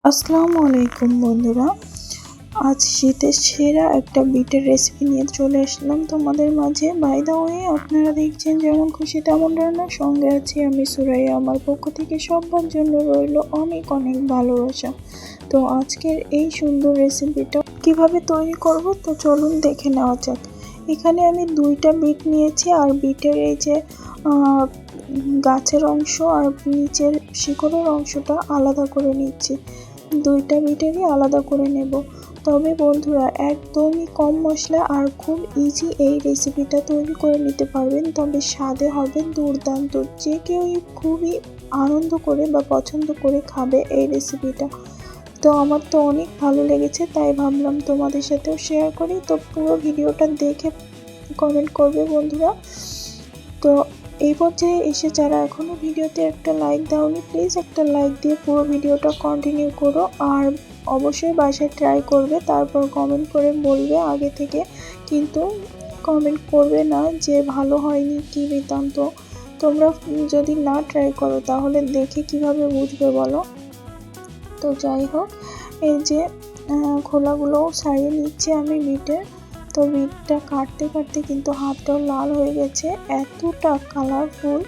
আসসালামু আলাইকুম বন্ধুরা, আজ শীতের সেরা একটা বিটের রেসিপি নিয়ে চলে আসলাম তোমাদের মাঝে। বাই দ্য ওয়ে, আপনারা দেখছেন যেমন খুশি তেমন রান্না, সঙ্গে আছি আমি সুরাইয়া। আমার পক্ষ থেকে সবার জন্য রইল অনেক অনেক ভালোবাসা। তো আজকের এই সুন্দর রেসিপিটা কিভাবে তৈরি করব তো চলুন দেখে নেওয়া যাক। এখানে আমি 2টা বিট নিয়েছি, আর বিটের এই যে গাছের অংশ আর নিচের শিকড়ের অংশটা আলাদা করে নিচ্ছি। 2টা বিটেরই আলাদা করে নেব। তবে বন্ধুরা, একদমই কম মশলা আর খুব ইজি এই রেসিপিটা তৈরি করে নিতে পারবেন। তবে স্বাদে হবে দুর্দান্ত, যে কেউই খুবই আনন্দ করে বা পছন্দ করে খাবে এই রেসিপিটা। তো আমার তো অনেক ভালো লেগেছে, তাই ভাবলাম তোমাদের সাথেও শেয়ার করি। তো পুরো ভিডিওটা দেখে কমেন্ট করবে বন্ধুরা। তো এই পর্যায়ে এসে যারা এখনও ভিডিওতে একটা লাইক দাওনি, প্লিজ একটা লাইক দিয়ে পুরো ভিডিওটা কন্টিনিউ করো। আর অবশ্যই বাসায় ট্রাই করবে, তারপর কমেন্ট করে বলবে। আগে থেকে কিন্তু কমেন্ট করবে না যে ভালো হয়নি কি বৃত্তান্ত। তোমরা যদি না ট্রাই করো তাহলে দেখে কিভাবে বুঝবে বলো। তো যাই হোক, এই যে খোলাগুলোও ছাড়িয়ে নিচ্ছি আমি বিটের। তো বিটটা কাটতে কাটতে কিন্তু হাতটাও লাল হয়ে গেছে, এতটা কালারফুল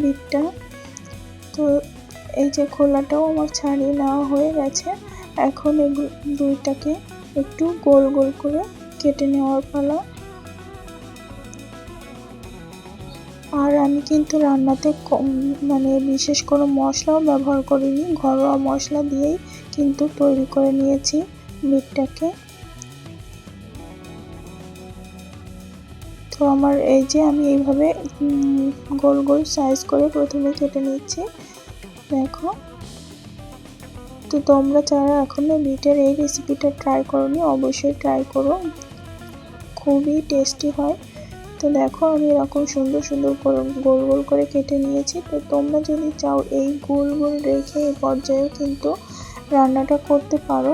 বিটটা। তো এই যে খোলাটাও আমার ছাড়িয়ে নেওয়া হয়ে গেছে। এখন এই দুইটাকে একটু গোল গোল করে কেটে নেওয়ার পালা। আর আমি কিন্তু রান্নাতে মানে বিশেষ কোনো মশলাও ব্যবহার করিনি, ঘরোয়া মশলা দিয়েই কিন্তু তৈরি করে নিয়েছি বিটটাকে। তো আমার এই যে আমি এইভাবে গোল গোল সাইজ করে প্রথমে কেটে নিচ্ছি, দেখো। তো তোমরা যারা এখনো বিটের এই রেসিপিটা ট্রাই করোনি, অবশ্যই ট্রাই করো, খুবই টেস্টি হয়। তো দেখো, আমি এরকম সুন্দর সুন্দর করে গোল গোল করে কেটে নিয়েছি। তো তোমরা যদি চাও এই গোল গোল রেখে এই পর্যায়ে কিন্তু রান্নাটা করতে পারো,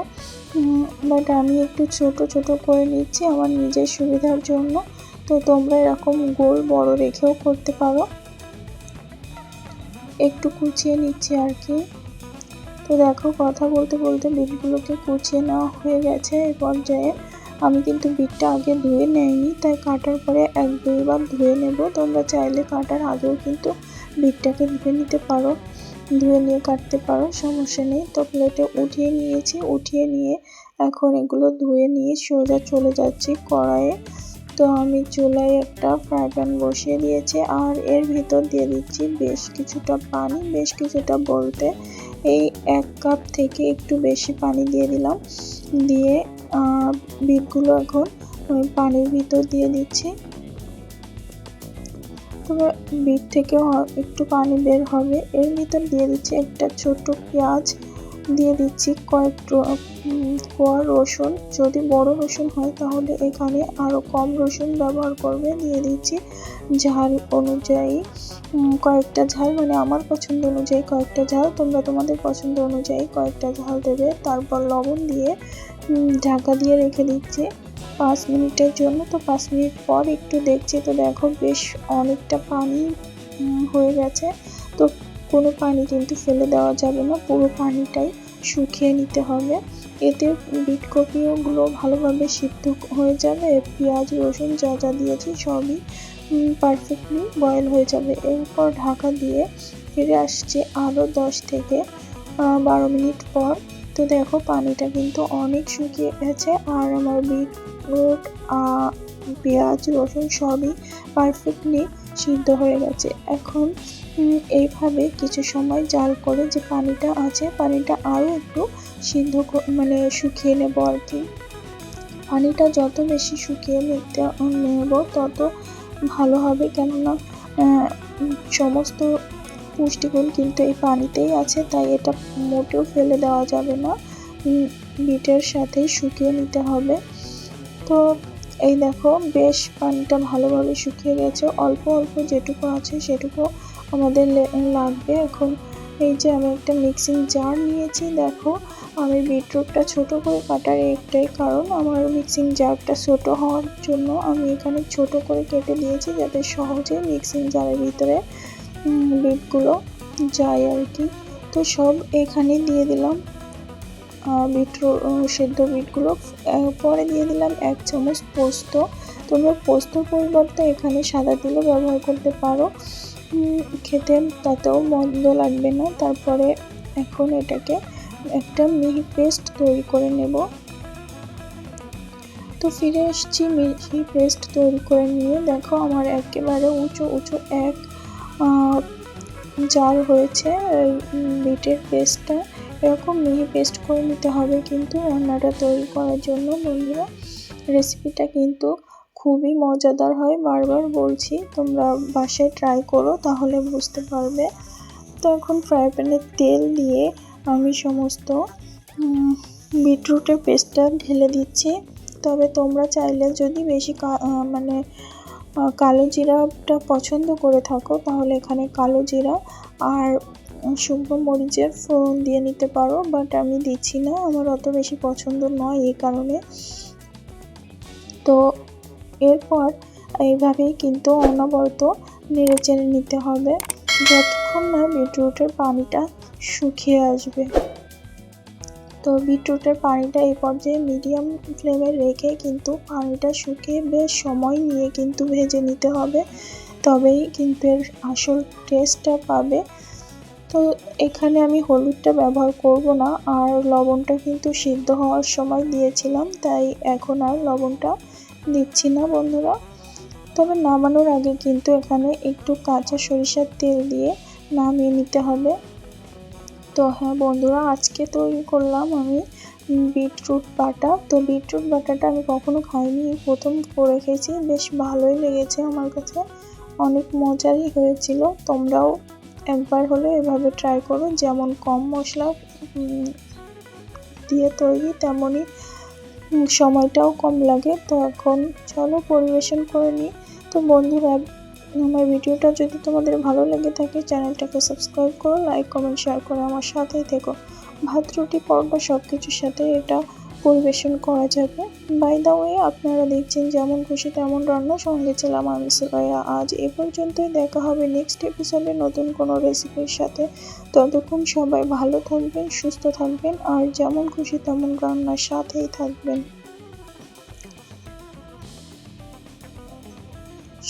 বাট আমি একটু ছোট ছোট করে নিচ্ছি আমার নিজের সুবিধার জন্য। তো তোমরা এরকম গোল বড় রেখেও করতে পারো। একটু কুচিয়ে নিচ্ছি আর কি। তো দেখো, কথা বলতে বলতে বিটগুলোকে কুচিয়ে নেওয়া হয়ে গেছে। এই পর্যায়ে আমি কিন্তু বিটটা আগে ধুয়ে নেইনি, তাই কাটার পরে 1-2 বার ধুয়ে নেব। তোমরা চাইলে কাটার আগেও কিন্তু বিটটাকে ধুয়ে নিতে পারো, ধুয়ে নিয়ে কাটতে পারো, সমস্যা নেই। তো প্লেটে উঠিয়ে নিয়েছি, উঠিয়ে নিয়ে এখন এগুলো ধুয়ে নিয়ে সোজা চলে যাচ্ছি কড়াইয়ে। তো আমি চুলায় একটা ফ্রাই প্যান বসিয়ে দিয়েছি, আর এর ভিতর দিয়ে দিচ্ছি বেশ কিছুটা পানি। বেশ কিছুটা বলতে এই 1 কাপ থেকে একটু বেশি পানি দিয়ে দিলাম। দিয়ে বিটগুলো এখন পানির ভিতর দিয়ে দিচ্ছি। তবে বিট থেকেও একটু পানি বের হবে। এর ভিতর দিয়ে দিচ্ছি একটা ছোট পেঁয়াজ, দিয়ে দিচ্ছি কয়েক কোয়া রসুন। যদি বড় রসুন হয় তাহলে এখানে আরও কম রসুন ব্যবহার করবে। দিয়ে দিচ্ছি ঝাল অনুযায়ী কয়েকটা ঝাল, মানে আমার পছন্দ অনুযায়ী কয়েকটা ঝাল, তোমরা তোমাদের পছন্দ অনুযায়ী কয়েকটা ঝাল দেবে। তারপর লবণ দিয়ে ঢাকা দিয়ে রেখে দিচ্ছি 5 মিনিটের জন্য। তো 5 মিনিট পর একটু দেখছি, তো দেখো বেশ অনেকটা পানি হয়ে গেছে। তো কোনো পানি কিন্তু ফেলে দেওয়া যাবে না, পুরো পানিটাই শুকিয়ে নিতে হবে। এতে বিট কপিগুলো ভালোভাবে সিদ্ধ হয়ে যাবে, পেঁয়াজ রসুন যা যা দিয়েছি সবই পারফেক্টলি বয়েল হয়ে যাবে। এরপর ঢাকা দিয়ে ফিরে আসছে আরও 10 থেকে 12 মিনিট পর। তো দেখো, পানিটা কিন্তু অনেক শুকিয়ে গেছে, আর আমার বিটরুট পেঁয়াজ রসুন সবই পারফেক্টলি সিদ্ধ হয়ে গেছে। এখন এইভাবে কিছু সময় জাল করে যে পানিটা আছে, পানিটা আরও একটু সিদ্ধ মানে শুকিয়ে নেব আর কি। পানিটা যত বেশি শুকিয়ে নেব তত ভালো হবে, কেননা সমস্ত পুষ্টিগুণ কিন্তু এই পানিতেই আছে, তাই এটা মোটেও ফেলে দেওয়া যাবে না, বিটের সাথেই শুকিয়ে নিতে হবে। তো এই দেখো, বেশ পানিটা ভালোভাবে শুকিয়ে গেছে, অল্প অল্প যেটুকু আছে সেটুকু আমাদের লাগবে। এখন এই যে আমি একটা মিক্সিং জার নিয়েছি, দেখো আমি বিটরুটটা ছোট করে কাটার একটাই কারণ, আমার মিক্সিং জারটা ছোট হওয়ার জন্য আমি এখানে ছোট করে কেটে দিয়েছি, যাতে সহজে মিক্সিং জারের ভিতরে বিটগুলো যায় আর কি। তো সব এখানে দিয়ে দিলাম। সেদ্ধ বিটগুলো। পরে দিয়ে দিলাম 1 চামচ পোস্ত। তোমরা পোস্তর পরিবর্তে এখানে সাদা তিলও ব্যবহার করতে পারো, খেতে তাতেও মন্দ লাগবে না। তারপরে এখন এটাকে একটা মিহি পেস্ট তৈরি করে নেব। তো ফিরে এসেছি মিহি পেস্ট তৈরি করে নিয়ে। দেখো আমার একেবারে উঁচু এক জার হয়েছে বিটের পেস্টটা। এরকম মিহি পেস্ট করে নিতে হবে কিন্তু রান্নাটা তৈরি করার জন্য। বন্ধুরা, রেসিপিটা কিন্তু খুবই মজাদার হয়, বারবার বলছি, তোমরা বাসায় ট্রাই করো তাহলে বুঝতে পারবে। তো এখন ফ্রাই প্যানে তেল দিয়ে আমি সমস্ত বিটরুটের পেস্টটা ঢেলে দিচ্ছি। তবে তোমরা চাইলে যদি বেশি কালো জিরাটা পছন্দ করে থাকো তাহলে এখানে কালো জিরা আর শুকনো মরিচের ফোড়ন দিয়ে নিতে পারো, বাট আমি দিচ্ছি না, আমার অত বেশি পছন্দ নয় এই কারণে। তো এরপর এইভাবেই কিন্তু অনবরত নেড়ে চেড়ে নিতে হবে যতক্ষণ না বিটরুটের পানিটা শুকিয়ে আসবে। তো বিটরুটের পানিটা এই পর্যায়ে মিডিয়াম ফ্লেমে রেখে কিন্তু পানিটা শুকিয়ে বেশ সময় নিয়ে কিন্তু ভেজে নিতে হবে, তবেই কিন্তু এর আসল টেস্টটা পাবে। তো এখানে আমি হলুদটা ব্যবহার করব না, আর লবণটা কিন্তু সিদ্ধ হওয়ার সময় দিয়েছিলাম, তাই এখন আর লবণটা দিচ্ছি না বন্ধুরা। তবে নামানোর আগে কিন্তু এখানে একটু কাঁচা সরিষার তেল দিয়ে নামিয়ে নিতে হবে। তো হ্যাঁ বন্ধুরা, আজকে তৈরি করলাম আমি বিটরুট বাটা। তো বিটরুট বাটাটা আমি কখনো খাইনি, প্রথম করে খেয়েছি, বেশ ভালোই লেগেছে আমার কাছে, অনেক মজারই হয়েছিল। তোমরাও একবার হলে এভাবে ট্রাই করো, যেমন কম মশলা দিয়ে তৈরি তেমনই সময়টাও কম লাগে। তো এখন চলো পরিবেশন করে নিই। তো বন্ধুরা, আমার ভিডিওটা যদি তোমাদের ভালো লেগে থাকে চ্যানেলটাকে সাবস্ক্রাইব করো, লাইক কমেন্ট শেয়ার করে আমার সাথেই থেকো। ভাত রুটি পরোটা সব কিছুর সাথে এটা পরিবেশন করা যাবে। বাই দ্য ওয়ে, আপনারা দেখছেন যেমন খুশি তেমন রান্না, সঙ্গে ছিলাম আমি সুরাইয়া। আজ এ পর্যন্তই, দেখা হবে নেক্সট এপিসোডে নতুন কোনো রেসিপির সাথে। ততক্ষণ সবাই ভালো থাকবেন, সুস্থ থাকবেন, আর যেমন খুশি তেমন রান্নার সাথেই থাকবেন।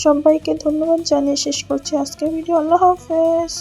সবাইকে ধন্যবাদ জানিয়ে শেষ করছি আজকের ভিডিও। আল্লাহ হাফেজ।